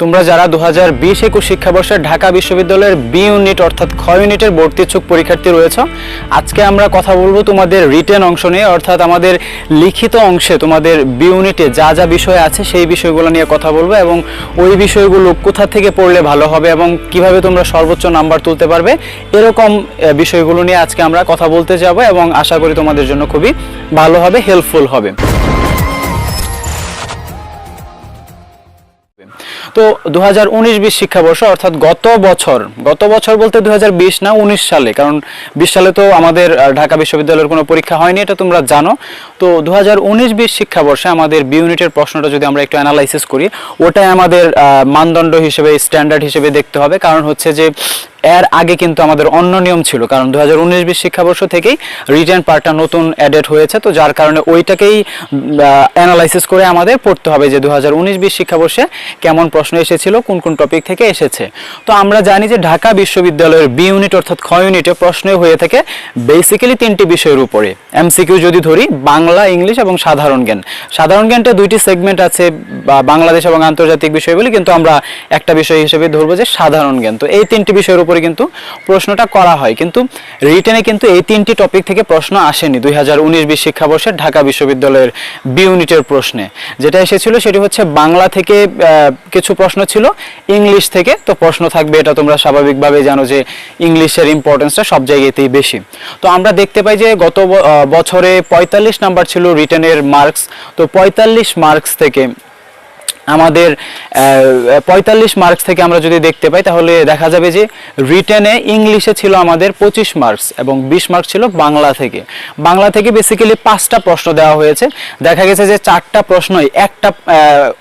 তোমরা যারা 2020-21 শিক্ষাবর্ষে ঢাকা বিশ্ববিদ্যালয়ের বি ইউনিট অর্থাৎ খ ইউনিটের ভর্তি ইচ্ছুক পরীক্ষার্থী রয়েছে, আজকে আমরা কথা বলবো তোমাদের রিটেন অংশ নিয়ে, অর্থাৎ আমাদের লিখিত অংশে তোমাদের বি ইউনিটে যা যা বিষয় আছে সেই বিষয়গুলো নিয়ে কথা বলবো এবং ওই বিষয়গুলো কোথা থেকে পড়লে ভালো হবে এবং কিভাবে তোমরা সর্বোচ্চ নাম্বার তুলতে পারবে, এরকম বিষয়গুলো নিয়ে আজকে আমরা কথা বলতে যাব এবং আশা করি তোমাদের জন্য খুবই ভালো হবে, হেল্পফুল হবে। তো 2019-20 শিক্ষাবর্ষ অর্থাৎ গত বছর বলতে 2020 না 19 সালে, কারণ 20 সালে তো আমাদের ঢাকা বিশ্ববিদ্যালয়ের কোনো পরীক্ষা হয়নি, এটা তোমরা জানো। তো 2019-20 শিক্ষাবর্ষে আমাদের বি ইউনিটের প্রশ্নটা যদি আমরা একটু অ্যানালাইসিস করি, ওটাই আমাদের মানদণ্ড হিসেবে, স্ট্যান্ডার্ড হিসেবে দেখতে হবে। কারণ হচ্ছে যে এর আগে কিন্তু আমাদের অন্য নিয়ম ছিল, কারণ 2019-20 শিক্ষাবর্ষ থেকেই রিটেন পার্টটা নতুন অ্যাডেড হয়েছে, তো যার কারণে ওইটাকেই অ্যানালাইসিস করে আমাদের পড়তে হবে যে 2019-20 শিক্ষাবর্ষে কেমন প্রশ্ন এসেছিল, কোন কোন টপিক থেকে এসেছে। তো আমরা জানি যে ঢাকা বিশ্ববিদ্যালয়ের বি ইউনিট অর্থাৎ খ ইউনিটে প্রশ্ন হয়ে থাকে বেসিক্যালি 3টি বিষয়ের উপরে। এমসিকিউ যদি ধরি, বাংলা, ইংলিশ এবং সাধারণ জ্ঞান। সাধারণ জ্ঞানটা 2টি সেগমেন্ট আছে, বাংলাদেশ এবং আন্তর্জাতিক বিষয়গুলি, কিন্তু আমরা একটা বিষয় হিসেবে ধরবো যে সাধারণ জ্ঞান। তো এই 3টি বিষয়ের উপরে কিন্তু প্রশ্নটা করা হয়, কিন্তু রিটেনে কিন্তু এই 3টি টপিক থেকে প্রশ্ন আসেনি 2019-20 শিক্ষাবর্ষের ঢাকা বিশ্ববিদ্যালয়ের বি ইউনিটের প্রশ্নে। যেটা এসেছিল সেটি হচ্ছে বাংলা থেকে কিছু প্রশ্ন ছিল, ইংলিশ থেকে তো প্রশ্ন থাকবে, এটা তোমরা স্বাভাবিকভাবে জানো যে ইংলিশের ইম্পর্টেন্সটা সব জায়গাতেই বেশি। তো আমরা দেখতে পাই যে গত বছরে 45 নাম্বার ছিল রিটেনের মার্কস। তো 45 মার্কস থেকে আমাদের 45 মার্কস থেকে আমরা যদি দেখতে পাই, তাহলে দেখা যাবে যে রিটেনে ইংলিশে ছিল আমাদের 25 মার্কস এবং 20 মার্কস ছিল বাংলা থেকে বেসিক্যালি 5টা প্রশ্ন দেওয়া হয়েছে। দেখা গেছে যে 4টা প্রশ্নই একটা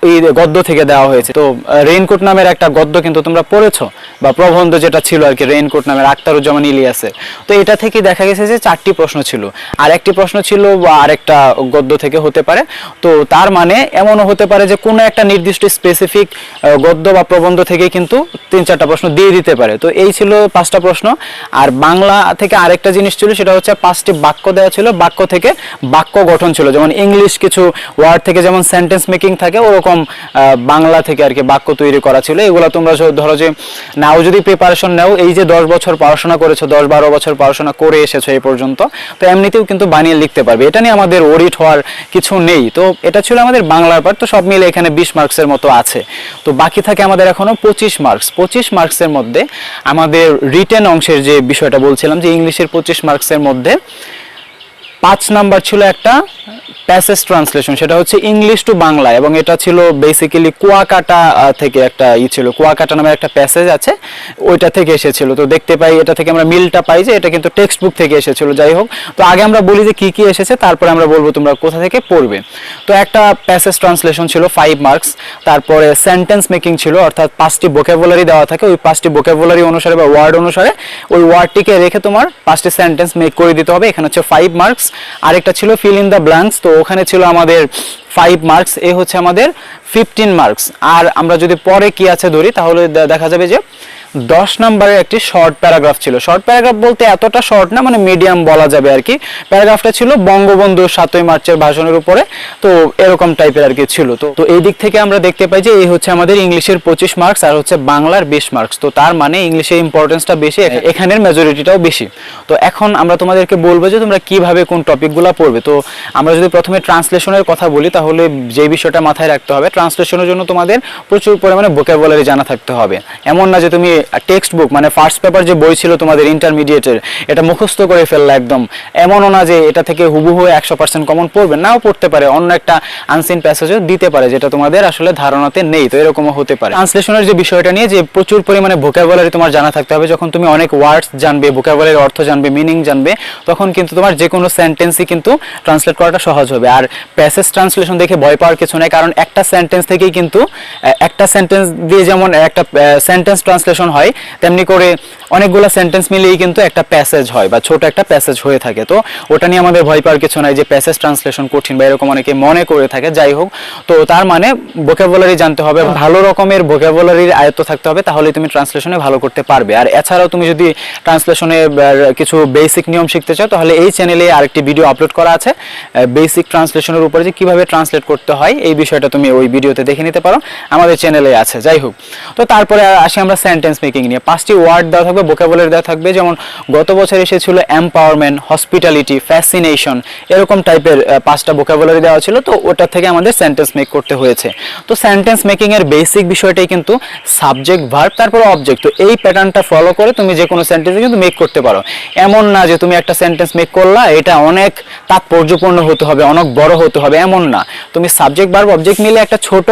এই গদ্য থেকে দেওয়া হয়েছে। তো রেইনকোট নামের একটা গদ্য কিন্তু তোমরা পড়েছো, বা প্রবন্ধ যেটা ছিল আর কি, রেইনকোট নামের আখতারুজ্জামান ইলিয়াসের। তো এটা থেকে দেখা গেছে যে 4টি প্রশ্ন ছিল, আর একটি প্রশ্ন ছিল আরেকটা গদ্য থেকে হতে পারে। তো তার মানে এমনও হতে পারে যে কোনো একটা নির্দিষ্ট স্পেসিফিক গদ্য বা প্রবন্ধ থেকে কিন্তু 3-4টা প্রশ্ন দিয়ে দিতে পারে। তো এই ছিল 5টা প্রশ্ন। আর বাংলা থেকে আরেকটা জিনিস ছিল, সেটা হচ্ছে 5টি বাক্য দেওয়া ছিল, বাক্য থেকে বাক্য গঠন ছিল। যেমন ইংলিশ কিছু ওয়ার্ড থেকে যেমন সেন্টেন্স মেকিং থাকে, ওরকম বাংলা থেকে আর কি বাক্য তৈরি করা ছিল। এগুলো তোমরা ধরো যে নাও যদি প্রিপারেশন নাও, এই যে 10 বছর পড়াশোনা করেছো, 10-12 বছর পড়াশোনা করে এসেছো এই পর্যন্ত, তো এমনিতেও কিন্তু বানিয়ে লিখতে পারবে। এটা নিয়ে আমাদের ওরিট হওয়ার কিছু নেই। তো এটা ছিল আমাদের বাংলার পার্ট। তো সব মিলে এখানে 20 মার্কসের মতো আছে। তো বাকি থাকে আমাদের এখনো 25 মার্কস। 25 মার্কসের মধ্যে আমাদের রিটেন অংশের যে বিষয়টা বলছিলাম, যে ইংলিশের 25 মার্কসের মধ্যে 5 নাম্বার ছিল একটা প্যাসেজ ট্রান্সলেশন, সেটা হচ্ছে ইংলিশ টু বাংলা, এবং এটা ছিল বেসিক্যালি কুয়াকাটা থেকে একটা ছিল, কুয়াকাটা নামের একটা প্যাসেজ আছে, ওইটা থেকে এসেছিল। তো দেখতে পাই এটা থেকে আমরা মিলটা পাই যে এটা কিন্তু টেক্সট বুক থেকে এসেছিল। যাই হোক, তো আগে আমরা বলি যে কি কি এসেছে, তারপরে আমরা বলবো তোমরা কোথা থেকে পড়বে। তো একটা প্যাসেজ ট্রান্সলেশন ছিল 5 মার্কস। তারপরে সেন্টেন্স মেকিং ছিল, অর্থাৎ 5টি ভোকাবুলারি দেওয়া থাকে, ওই 5টি ভোকাবুলারি অনুসারে বা ওয়ার্ড অনুসারে ওই ওয়ার্ডটিকে রেখে তোমার 5টি সেন্টেন্স মেক করে দিতে হবে, এখানে হচ্ছে 5 মার্কস। আরেকটা ছিল ফিল ইন দ্য ব্ল্যাঙ্কস, তো ওখানে ছিল আমাদের 5 মার্কস, এ হচ্ছে আমাদের 15 মার্কস। আর আমরা যদি পরে কি আছে ধরি, তাহলে দেখা যাবে যে 10 নম্বরের একটি শর্ট প্যারাগ্রাফ ছিল। শর্ট প্যারাগ্রাফ বলতে এতটা শর্ট না, মানে মিডিয়াম বলা যাবে আর কি। প্যারাগ্রাফটা ছিল বঙ্গবন্ধু 7ই মার্চের ভাষণের উপরে, তো এরকম টাইপের আর কি ছিল। তো এই দিক থেকে আমরা দেখতে পাই যে এই হচ্ছে আমাদের ইংলিশের 25 মার্কস আর হচ্ছে বাংলার 20 মার্কস। তো তার মানে ইংলিশের ইম্পর্টেন্সটা বেশি, এখানের মেজরিটিটাও বেশি। তো এখন আমরা তোমাদেরকে বলবো যে তোমরা কিভাবে কোন টপিকগুলো পড়বে। তো আমরা যদি প্রথমে ট্রান্সলেশনের কথা বলি, তাহলে যে বিষয়টা মাথায় রাখতে হবে, ট্রান্সলেশনের জন্য তোমাদের প্রচুর পরিমাণে ভোকাবুলারি জানা থাকতে হবে। এমন না যে তুমি টেক্সট বুক মানে ফার্স্ট পেপার যে বই ছিল তোমাদের ইন্টারমিডিয়েটের, এটা মুখস্থ করে ফেললা একদম, এমনও না যে এটা থেকে হুবহু 100% কমন পড়বে, নাও পড়তে পারে, অন্য একটা আনসিন প্যাসেজও দিতে পারে যেটা তোমাদের আসলে ধারণাতে নেই। তো এরকমও হতে পারে। ট্রান্সলেশনের যে বিষয়টা নিয়ে যে প্রচুর পরিমাণে ভোকাবুলারি তোমার জানা থাকতে হবে। যখন তুমি অনেক ওয়ার্ডস জানবে, ভোকাবুলারির অর্থ জানবে, মিনিং জানবে, তখন কিন্তু তোমার যে কোনো সেন্টেন্সই কিন্তু ট্রান্সলেট করাটা সহজ হবে। আর প্যাসেজ ট্রান্সলেশন দেখে ভয় পাওয়ার কিছু নেই, কারণ একটা সেন্টেন্স থেকেই কিন্তু, একটা সেন্টেন্স দিয়ে যেমন একটা সেন্টেন্স ট্রান্সলেশন হয় তেমনি করে অনেকগুলো সেন্টেন্স মিলিয়েই কিন্তু একটা প্যাসেজ হয় বা ছোট একটা প্যাসেজ হয়ে থাকে। তো ওটা নিয়ে আমাদের ভয় পাওয়ার কিছু নাই যে প্যাসেজ ট্রান্সলেশন কঠিন বা এরকম অনেকে মনে করে থাকে। যাই হোক, তো তার মানে ভোকাবুলারি জানতে হবে, ভালো রকমের ভোকাবুলারির আয়ত্ত থাকতে হবে, তাহলে তুমি ট্রান্সলেশনে ভালো করতে পারবে। আর এছাড়াও তুমি যদি ট্রান্সলেশনে কিছু বেসিক নিয়ম শিখতে চাও তাহলে এই চ্যানেলে আরেকটি ভিডিও আপলোড করা আছে বেসিক ট্রান্সলেশনের উপরে, যে কিভাবে ট্রান্সলেট করতে হয় এই বিষয়টা তুমি ওই ভিডিওতে দেখে নিতে পারো, আমাদের চ্যানেলে আছে। যাই হোক, তো তারপরে আসি আমরা সেন্টেন্স মেকিং নিয়ে। 5টি ওয়ার্ড দেওয়া থাকবে, ভোকাবুলারি দেওয়া থাকবে, যেমন গত বছর এসেছিল এম্পাওয়ারমেন্ট, হসপিটালিটি, ফ্যাসিনেশন, এরকম টাইপের 5টা ভোকাবুলারি দেওয়া ছিল। তো ওটা থেকে আমাদের সেন্টেন্স মেক করতে হয়েছে। তো সেন্টেন্স মেকিং এর বেসিক বিষয়টাই কিন্তু সাবজেক্ট, ভার্ব, তারপর অবজেক্ট। তো এই প্যাটার্নটা ফলো করে তুমি যে কোনো সেন্টেন্স কিন্তু মেক করতে পারো। এমন না যে তুমি একটা সেন্টেন্স মেক করলা এটা অনেক তাৎপর্যপূর্ণ হতে হবে, অনেক বড় হতে হবে, এমন না। তুমি সাবজেক্ট, ভার্ব, অবজেক্ট মিলে একটা ছোট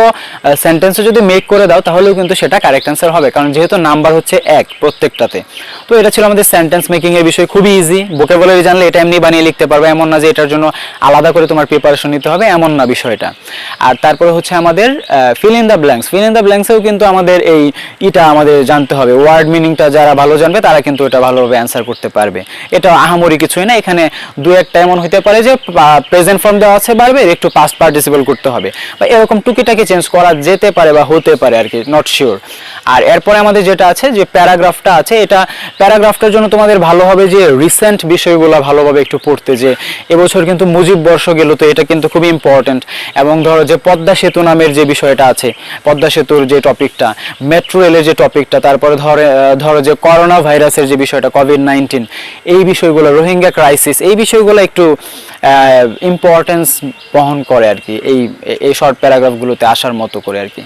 সেন্টেন্সও যদি মেক করে দাও তাহলেও কিন্তু সেটা কারেক্ট অ্যান্সার হবে, কারণ যেহেতু নাম্বার হচ্ছে 1 প্রত্যেকটাতে। তো এটা ছিল আমাদের সেন্টেন্স মেকিং এর বিষয়, খুবই ইজি। ভোকাবুলারি জানলে এটা এমনি বানিয়ে লিখতে পারবে, এমন না যে এটার জন্য আলাদা করে তোমার প্রিপারেশন নিতে হবে, এমন না বিষয়টা। আর তারপরে হচ্ছে আমাদের fill in the blanks. Fill in the ব্ল্যাঙ্কসেও কিন্তু আমাদের এটা আমাদের জানতে হবে। ওয়ার্ড মিনিংটা যারা ভালো জানবে তারা কিন্তু এটা ভালোভাবে অ্যান্সার করতে পারবে। এটা আহামরি কিছুই না, এখানে দু একটা এমন হতে পারে যে প্রেজেন্ট ফর্ম দেওয়া আছে ভার্বের, একটু পাস্ট পার্টিসিপল করতে হবে, বা এরকম টুকিটাকি চেঞ্জ করা যেতে পারে বা হতে পারে আর কি, নট শিওর। আর এরপরে আমাদের যেটা আছে যে প্যারাগ্রাফটা আছে, এটা প্যারাগ্রাফটার জন্য তোমাদের ভালো হবে যে রিসেন্ট বিষয়গুলো ভালোভাবে একটু পড়তে, যে এবছর কিন্তু মুজিব বর্ষ গেল, তো এটা কিন্তু খুবই ইম্পর্টেন্ট। এবং ধরো যে পদ্মা সেতু নামের যে বিষয়টা আছে, পদ্মা সেতুর যে টপিকটা, মেট্রো রেলের যে টপিকটা, তারপরে ধরো যে করোনা ভাইরাসের যে বিষয়টা, কোভিড-19, এই বিষয়গুলো, রোহিঙ্গা ক্রাইসিস, এই বিষয়গুলো একটু ইম্পর্টেন্স বহন করে আর কি এই শর্ট প্যারাগ্রাফগুলোতে আসার মতো করে আর কি।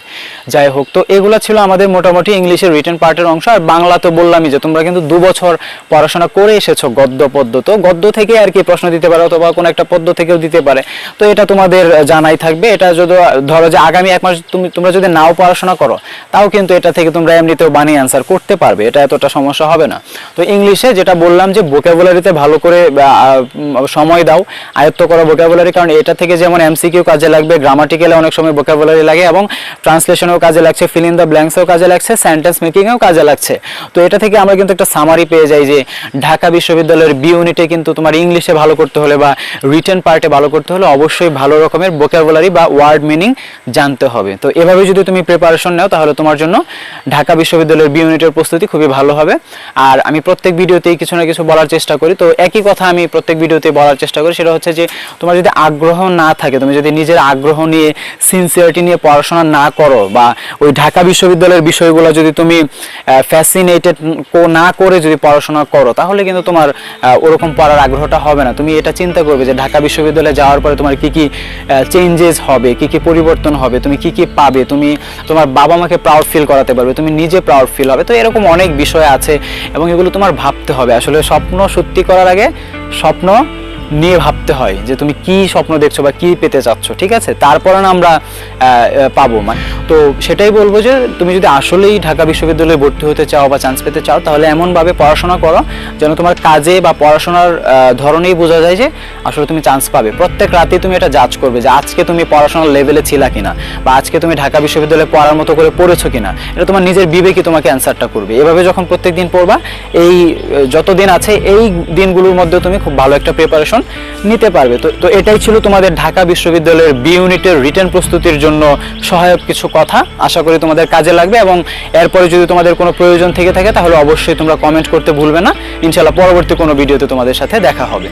যাই হোক, তো এগুলো ছিল আমাদের মোটামুটি ইংলিশের রিটেন পার্টের অংশ। আর বাংলা তো বললামই যে তোমরা কিন্তু 2 বছর পড়াশোনা করে এসেছো গদ্য পদ্য, তো গদ্য থেকে আর কি প্রশ্ন দিতে পারে অথবা কোনো একটা পদ্য থেকেও দিতে পারে। তো এটা তোমাদের জানাই থাকবে। এটা যদি ধরো যে আগামী 1 মাস তোমরা যদি নাও পড়াশোনা করো, তাও কিন্তু এটা থেকে তোমরা এমনিতেও বানিয়ে অ্যান্সার করতে পারবে, এটা এতটা সমস্যা হবে না। তো ইংলিশে যেটা বললাম যে ভোকাবুলারিতে ভালো করে সময় দাও, আয়ত্ত করো ভোকাবুলারি, কারণ এটা থেকে যেমন এমসিকিউ কাজে লাগবে, গ্রামাটিক্যালে অনেক সময় ভোকাবুলারি লাগে, এবং ট্রান্সলেশনেও কাজে লাগছে, ফিল ইন দ্য ব্ল্যাঙ্কসেও কাজে লাগছে, সেন্টেন্স মেকিংয়েও কাজে লাগছে। তো এটা থেকে আমরা কিন্তু একটা সামারি পেয়ে যাই যে ঢাকা বিশ্ববিদ্যালয়ের বি ইউনিটে কিন্তু তোমার ইংলিশে ভালো করতে হলে বা রিটেন পার্টে ভালো করতে হলে অবশ্যই ভালো রকমের ভোকাবুলারি বা ওয়ার্ড মিনিং জানতে হবে। তো এভাবে যদি তুমি প্রিপারেশন নাও তাহলে তোমার জন্য ঢাকা বিশ্ববিদ্যালয়ের বি ইউনিটের প্রস্তুতি খুবই ভালো হবে। আর আমি প্রত্যেক ভিডিওতেই কিছু না কিছু বলার চেষ্টা করি, তো একই কথা আমি প্রত্যেক ভিডিওতে বলার চেষ্টা করি, সেটা হচ্ছে যে তোমার যদি আগ্রহ না থাকে, তুমি যদি নিজের আগ্রহ নিয়ে সিনসিয়ারিটি নিয়ে পড়াশোনা না করো, বা ওই ঢাকা বিশ্ববিদ্যালয়ের বিষয়গুলো যদি তুমি ফ্যাসিনেটেড না করে যদি পড়াশোনা করো, তাহলে কিন্তু তোমার ওরকম পড়ার আগ্রহটা হবে না। তুমি এটা চিন্তা করবে যে ঢাকা বিশ্ববিদ্যালয়ে যাওয়ার পরে তোমার কি কি চেঞ্জেস হবে, কি কি পরিবর্তন হবে, তুমি কি কি পাবে, তুমি তোমার বাবা মাকে প্রাউড ফিল করাতে পারবে, তুমি নিজে প্রাউড ফিল হবে। তো এরকম অনেক বিষয় আছে এবং এগুলো তোমার ভাবতে হবে। আসলে স্বপ্ন সত্যি করার আগে স্বপ্ন নিয়ে ভাবতে হয় যে তুমি কি স্বপ্ন দেখছো বা কি পেতে চাচ্ছ, ঠিক আছে? তারপরে না আমরা পাবো। মানে তো সেটাই বলবো যে তুমি যদি আসলেই ঢাকা বিশ্ববিদ্যালয়ে ভর্তি হতে চাও বা চান্স পেতে চাও, তাহলে এমনভাবে পড়াশোনা করো যেন তোমার কাজে বা পড়াশোনার ধরনেই বোঝা যায় যে আসলে তুমি চান্স পাবে। প্রত্যেক রাতে তুমি এটা জাজ করবে যে আজকে তুমি পড়াশোনার লেভেলে ছিলা কিনা, বা আজকে তুমি ঢাকা বিশ্ববিদ্যালয়ে পড়ার মতো করে পড়েছো কিনা, এটা তোমার নিজের বিবেকই তোমাকে অ্যান্সারটা করবে। এভাবে যখন প্রত্যেক দিন পড়বা, এই যত দিন আছে এই দিনগুলোর মধ্যে তুমি খুব ভালো একটা প্রিপারেশন নিতে পারবে। তো এটাই ছিল তোমাদের ঢাকা বিশ্ববিদ্যালয়ের বি ইউনিটের রিটেন প্রস্তুতির জন্য সহায়ক কিছু কথা। আশা করি তোমাদের কাজে লাগবে, এবং এরপরে যদি তোমাদের কোনো প্রয়োজন থেকে থাকে তাহলে অবশ্যই তোমরা কমেন্ট করতে ভুলবে না। ইনশাআল্লাহ পরবর্তী কোনো ভিডিওতে তোমাদের সাথে দেখা হবে।